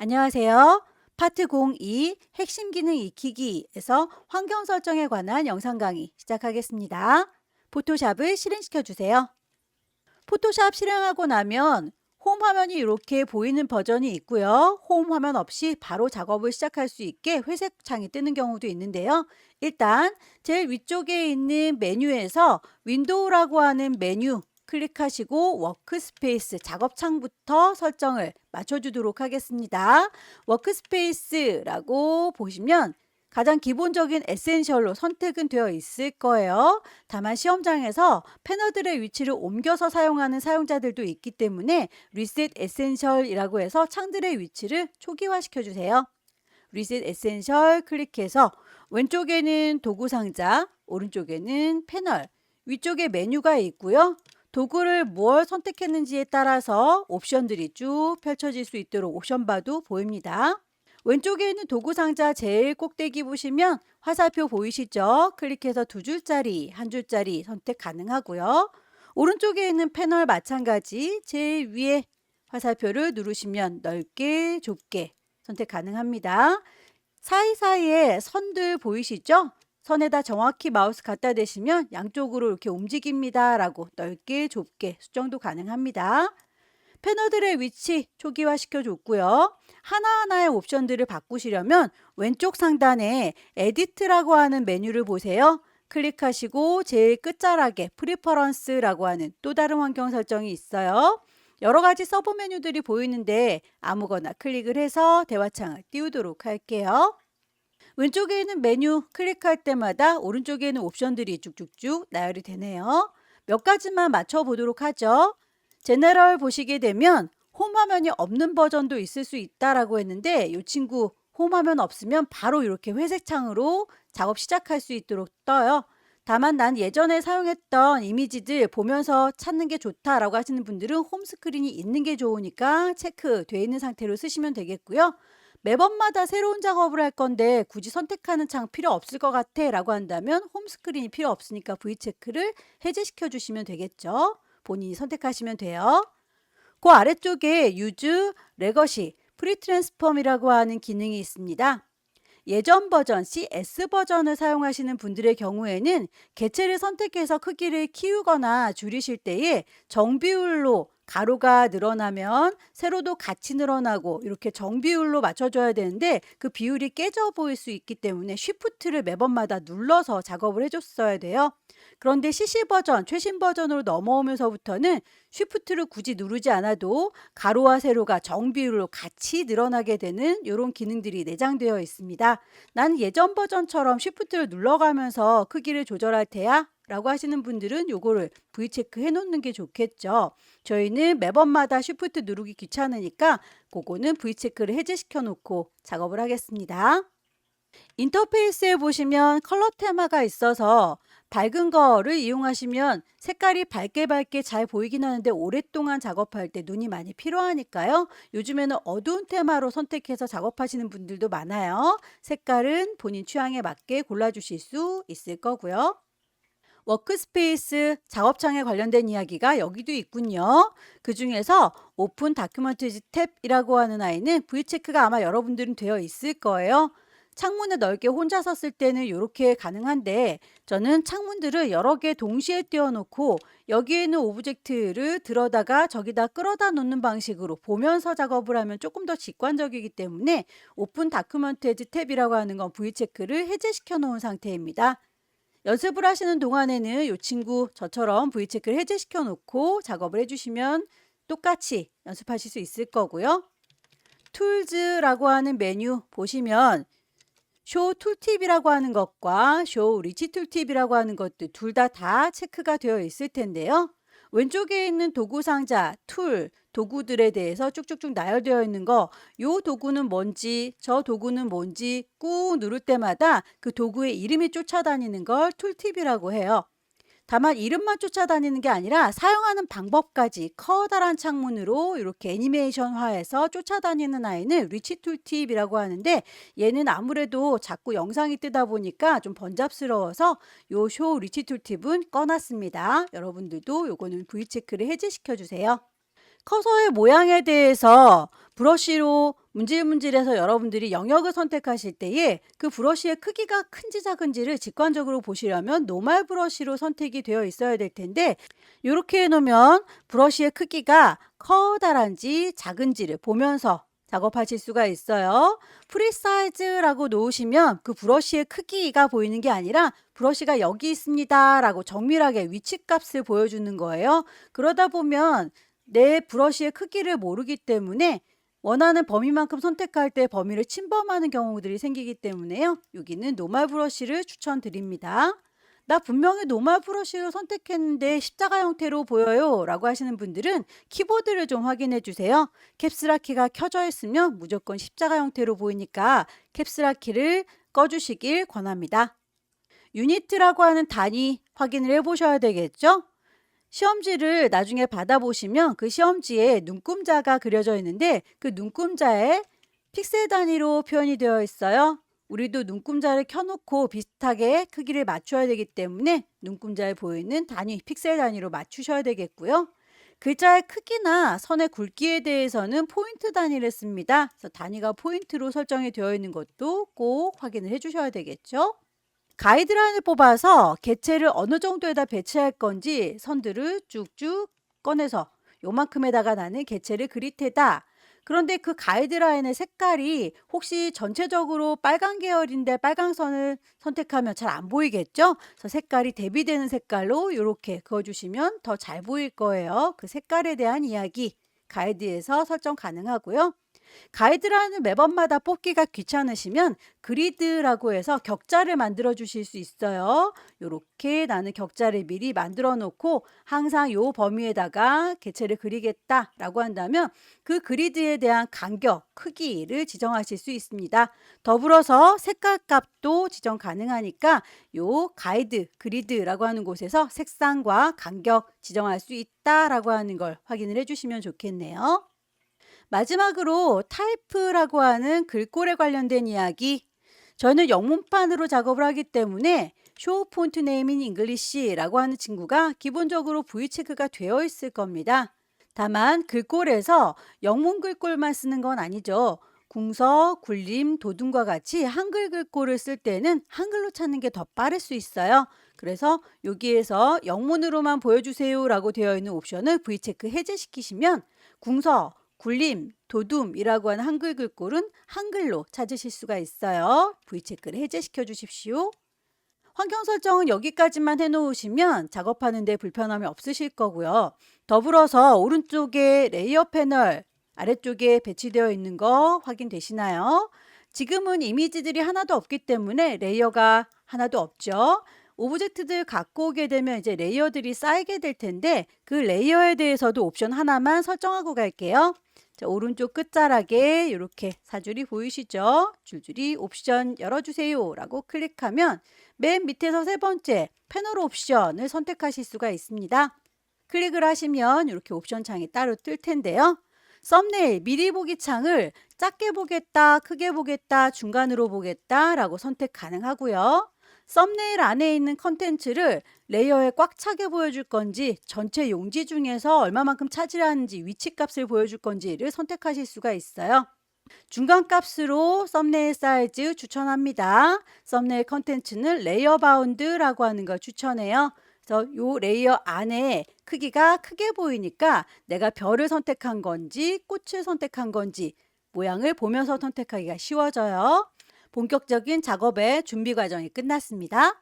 안녕하세요. 파트 02 핵심 기능 익히기에서 환경 설정에 관한 영상 강의 시작하겠습니다. 포토샵을 실행시켜 주세요. 포토샵 실행하고 나면 홈 화면이 이렇게 보이는 버전이 있고요. 홈 화면 없이 바로 작업을 시작할 수 있게 회색 창이 뜨는 경우도 있는데요. 일단 제일 위쪽에 있는 메뉴에서 윈도우라고 하는 메뉴 클릭하시고 워크스페이스 작업창부터 설정을 맞춰주도록 하겠습니다. 워크스페이스라고 보시면 가장 기본적인 에센셜로 선택은 되어 있을 거예요. 다만 시험장에서 패널들의 위치를 옮겨서 사용하는 사용자들도 있기 때문에 리셋 에센셜이라고 해서 창들의 위치를 초기화시켜 주세요. 리셋 에센셜 클릭해서 왼쪽에는 도구 상자, 오른쪽에는 패널, 위쪽에 메뉴가 있고요. 도구를 뭘 선택했는지에 따라서 옵션들이 쭉 펼쳐질 수 있도록 옵션바도 보입니다. 왼쪽에 있는 도구 상자 제일 꼭대기 보시면 화살표 보이시죠? 클릭해서 두 줄짜리, 한 줄짜리 선택 가능하고요. 오른쪽에 있는 패널 마찬가지 제일 위에 화살표를 누르시면 넓게, 좁게 선택 가능합니다. 사이사이에 선들 보이시죠? 선에다 정확히 마우스 갖다 대시면 양쪽으로 이렇게 움직입니다 라고 넓게, 좁게 수정도 가능합니다. 패널들의 위치 초기화 시켜줬고요. 하나하나의 옵션들을 바꾸시려면 왼쪽 상단에 에디트라고 하는 메뉴를 보세요. 클릭하시고 제일 끝자락에 프리퍼런스라고 하는 또 다른 환경 설정이 있어요. 여러 가지 서브 메뉴들이 보이는데 아무거나 클릭을 해서 대화창을 띄우도록 할게요. 왼쪽에 있는 메뉴 클릭할 때마다 오른쪽에 있는 옵션들이 쭉쭉쭉 나열이 되네요. 몇 가지만 맞춰보도록 하죠. 제너럴 보시게 되면 홈 화면이 없는 버전도 있을 수 있다라고 했는데 이 친구 홈 화면 없으면 바로 이렇게 회색 창으로 작업 시작할 수 있도록 떠요. 다만 난 예전에 사용했던 이미지들 보면서 찾는 게 좋다라고 하시는 분들은 홈 스크린이 있는 게 좋으니까 체크되어 있는 상태로 쓰시면 되겠고요. 매번마다 새로운 작업을 할 건데 굳이 선택하는 창 필요 없을 것 같아 라고 한다면 홈 스크린이 필요 없으니까 V체크를 해제시켜 주시면 되겠죠. 본인이 선택하시면 돼요. 그 아래쪽에 Use Legacy 프리트랜스폼이라고 하는 기능이 있습니다. 예전 버전 CS 버전을 사용하시는 분들의 경우에는 개체를 선택해서 크기를 키우거나 줄이실 때에 정비율로 가로가 늘어나면 세로도 같이 늘어나고 이렇게 정비율로 맞춰줘야 되는데 그 비율이 깨져 보일 수 있기 때문에 쉬프트를 매번마다 눌러서 작업을 해줬어야 돼요. 그런데 CC 버전, 최신 버전으로 넘어오면서부터는 쉬프트를 굳이 누르지 않아도 가로와 세로가 정비율로 같이 늘어나게 되는 이런 기능들이 내장되어 있습니다. 난 예전 버전처럼 쉬프트를 눌러가면서 크기를 조절할 테야 라고 하시는 분들은 요거를 V체크 해 놓는 게 좋겠죠. 저희는 매번마다 쉬프트 누르기 귀찮으니까 그거는 V체크를 해제시켜 놓고 작업을 하겠습니다. 인터페이스에 보시면 컬러 테마가 있어서 밝은 거를 이용하시면 색깔이 밝게 밝게 잘 보이긴 하는데 오랫동안 작업할 때 눈이 많이 필요하니까요. 요즘에는 어두운 테마로 선택해서 작업하시는 분들도 많아요. 색깔은 본인 취향에 맞게 골라주실 수 있을 거고요. 워크스페이스 작업창에 관련된 이야기가 여기도 있군요. 그 중에서 오픈 다큐멘트 탭이라고 하는 아이는 V체크가 아마 여러분들은 되어 있을 거예요. 창문을 넓게 혼자 섰을 때는 이렇게 가능한데 저는 창문들을 여러 개 동시에 띄워놓고 여기에 있는 오브젝트를 들어다가 저기다 끌어다 놓는 방식으로 보면서 작업을 하면 조금 더 직관적이기 때문에 오픈 다큐멘트 탭이라고 하는 건 V체크를 해제시켜 놓은 상태입니다. 연습을 하시는 동안에는 이 친구 저처럼 V체크를 해제시켜 놓고 작업을 해주시면 똑같이 연습하실 수 있을 거고요. 툴즈라고 하는 메뉴 보시면 쇼 툴팁이라고 하는 것과 쇼 리치 툴팁이라고 하는 것들 둘 다 체크가 되어 있을 텐데요. 왼쪽에 있는 도구 상자, 툴, 도구들에 대해서 쭉쭉쭉 나열되어 있는 거, 요 도구는 뭔지, 저 도구는 뭔지 꾹 누를 때마다 그 도구의 이름이 쫓아다니는 걸 툴팁이라고 해요. 다만 이름만 쫓아다니는 게 아니라 사용하는 방법까지 커다란 창문으로 이렇게 애니메이션화해서 쫓아다니는 아이는 리치 툴팁이라고 하는데 얘는 아무래도 자꾸 영상이 뜨다 보니까 좀 번잡스러워서 요 쇼 리치 툴팁은 꺼놨습니다. 여러분들도 요거는 V체크를 해제시켜 주세요. 커서의 모양에 대해서 브러쉬로 문질문질해서 여러분들이 영역을 선택하실 때에 그 브러쉬의 크기가 큰지 작은지를 직관적으로 보시려면 노멀 브러쉬로 선택이 되어 있어야 될 텐데 이렇게 해놓으면 브러쉬의 크기가 커다란지 작은지를 보면서 작업하실 수가 있어요. 프리사이즈라고 놓으시면 그 브러쉬의 크기가 보이는 게 아니라 브러쉬가 여기 있습니다 라고 정밀하게 위치값을 보여주는 거예요. 그러다 보면 내 브러쉬의 크기를 모르기 때문에 원하는 범위만큼 선택할 때 범위를 침범하는 경우들이 생기기 때문에요. 여기는 노멀 브러쉬를 추천드립니다. 나 분명히 노멀 브러쉬를 선택했는데 십자가 형태로 보여요 라고 하시는 분들은 키보드를 좀 확인해 주세요. 캡슐락 키가 켜져 있으면 무조건 십자가 형태로 보이니까 캡슐락 키를 꺼주시길 권합니다. 유니트라고 하는 단위 확인을 해 보셔야 되겠죠? 시험지를 나중에 받아보시면 그 시험지에 눈금자가 그려져 있는데 그 눈금자에 픽셀 단위로 표현이 되어 있어요. 우리도 눈금자를 켜놓고 비슷하게 크기를 맞춰야 되기 때문에 눈금자에 보이는 단위, 픽셀 단위로 맞추셔야 되겠고요. 글자의 크기나 선의 굵기에 대해서는 포인트 단위를 씁니다. 그래서 단위가 포인트로 설정이 되어 있는 것도 꼭 확인을 해주셔야 되겠죠. 가이드라인을 뽑아서 개체를 어느 정도에다 배치할 건지 선들을 쭉쭉 꺼내서 요만큼에다가 나는 개체를 그릴 테다. 그런데 그 가이드라인의 색깔이 혹시 전체적으로 빨간 계열인데 빨간 선을 선택하면 잘 안 보이겠죠? 그래서 색깔이 대비되는 색깔로 이렇게 그어주시면 더 잘 보일 거예요. 그 색깔에 대한 이야기 가이드에서 설정 가능하고요. 가이드라인을 매번마다 뽑기가 귀찮으시면 그리드라고 해서 격자를 만들어 주실 수 있어요. 이렇게 나는 격자를 미리 만들어 놓고 항상 요 범위에다가 개체를 그리겠다 라고 한다면 그 그리드에 대한 간격, 크기를 지정하실 수 있습니다. 더불어서 색깔 값도 지정 가능하니까 요 가이드, 그리드라고 하는 곳에서 색상과 간격 지정할 수 있다라고 하는 걸 확인을 해주시면 좋겠네요. 마지막으로 타이프라고 하는 글꼴에 관련된 이야기. 저는 영문판으로 작업을 하기 때문에 Show Font Name in English라고 하는 친구가 기본적으로 V체크가 되어 있을 겁니다. 다만 글꼴에서 영문 글꼴만 쓰는 건 아니죠. 궁서, 굴림, 도둠과 같이 한글 글꼴을 쓸 때는 한글로 찾는 게 더 빠를 수 있어요. 그래서 여기에서 영문으로만 보여주세요 라고 되어 있는 옵션을 V체크 해제시키시면 궁서, 굴림, 도둠이라고 하는 한글 글꼴은 한글로 찾으실 수가 있어요. V체크를 해제시켜 주십시오. 환경 설정은 여기까지만 해놓으시면 작업하는 데 불편함이 없으실 거고요. 더불어서 오른쪽에 레이어 패널 아래쪽에 배치되어 있는 거 확인되시나요? 지금은 이미지들이 하나도 없기 때문에 레이어가 하나도 없죠. 오브젝트들 갖고 오게 되면 이제 레이어들이 쌓이게 될 텐데 그 레이어에 대해서도 옵션 하나만 설정하고 갈게요. 자, 오른쪽 끝자락에 이렇게 사줄이 보이시죠? 줄줄이 옵션 열어주세요 라고 클릭하면 맨 밑에서 세 번째 패널 옵션을 선택하실 수가 있습니다. 클릭을 하시면 이렇게 옵션 창이 따로 뜰 텐데요. 썸네일 미리 보기 창을 작게 보겠다, 크게 보겠다, 중간으로 보겠다 라고 선택 가능하고요. 썸네일 안에 있는 컨텐츠를 레이어에 꽉 차게 보여줄 건지 전체 용지 중에서 얼마만큼 차지하는지 위치값을 보여줄 건지를 선택하실 수가 있어요. 중간값으로 썸네일 사이즈 추천합니다. 썸네일 컨텐츠는 레이어 바운드라고 하는 걸 추천해요. 그래서 이 레이어 안에 크기가 크게 보이니까 내가 별을 선택한 건지 꽃을 선택한 건지 모양을 보면서 선택하기가 쉬워져요. 본격적인 작업의 준비 과정이 끝났습니다.